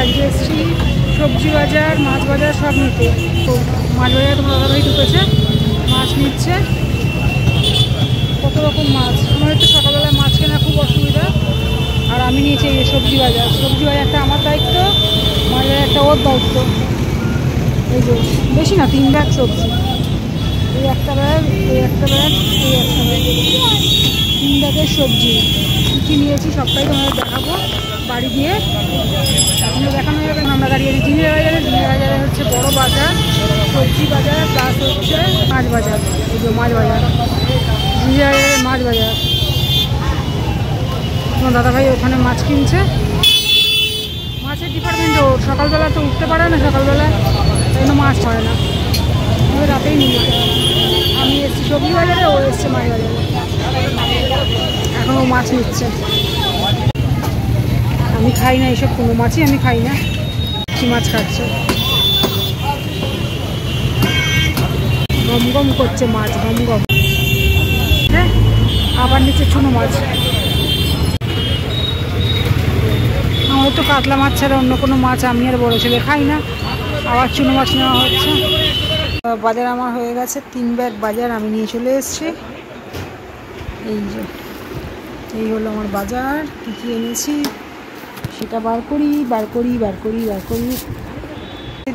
আজকে এসেছি সবজি বাজার, মাছ বাজার সব নিতে। তো মাছ বাজারে তোমার দাদাভাই ঢুকেছে, মাছ নিচ্ছে। কত রকম মাছ, আমার একটু সকালবেলায় মাছ কেনা খুব অসুবিধা। আর আমি নিয়েছি এই সবজি বাজার। সবজি বাজারটা আমার দায়িত্ব, মাছ বাজারটা ওর দায়িত্ব। এই যে বেশি না, 3 ব্যাগ সবজি। এই একটা ব্যাগ, এই একটা ব্যাগ, এই একটা ব্যাগ, 3 ব্যাগের সবজি। কী কী নিয়েছি সবটাই তোমাদের দেখাবো বাড়ি গিয়ে। এখনও দেখানো যাবে না। আমরা দাঁড়িয়ে আছি জিনিয়া বাজারে। জিনিয়া বাজারে হচ্ছে বড় বাজার, সবজি বাজার প্লাস হচ্ছে মাছ বাজার। এই যে মাছ বাজার, জিনিয়া বাজারের মাছ বাজার। তোমার দাদাভাই ওখানে মাছ কিনছে। মাছের ডিপার্টমেন্টে ওর সকালবেলা তো উঠতে পারে না, সকালবেলা কোনো মাছ হয় না, আমাদের রাতেই নিয়ে আসে। আমি এসেছি সবজি বাজারে, ও এসছে মাছ বাজারে। এখন ও মাছ নিচ্ছে। আমি খাই না এইসব, কোনো মাছই আমি খাই না। কি মাছ খাচ্ছে, গম গম করছে মাছ, গম গম। হ্যাঁ, আবার নিচে চুনো মাছ। আমার তো কাতলা মাছ ছাড়া অন্য কোনো মাছ আমি আর বড় ছেলে খাই না। আবার চুনো মাছ নেওয়া হচ্ছে। বাজার আমার হয়ে গেছে, 3 ব্যাগ বাজার আমি নিয়ে চলে এসেছি। এই যে এই হলো আমার বাজার। কী কী এনেছি সেটা বার করি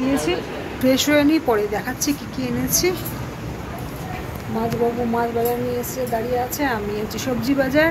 দিয়েছি। ফ্রেশ হয়ে নিই, পরে দেখাচ্ছি কী কী এনেছি। মাছবাবু মাছ বাজার নিয়ে এসে দাঁড়িয়ে আছে, আমি হচ্ছে সবজি বাজার।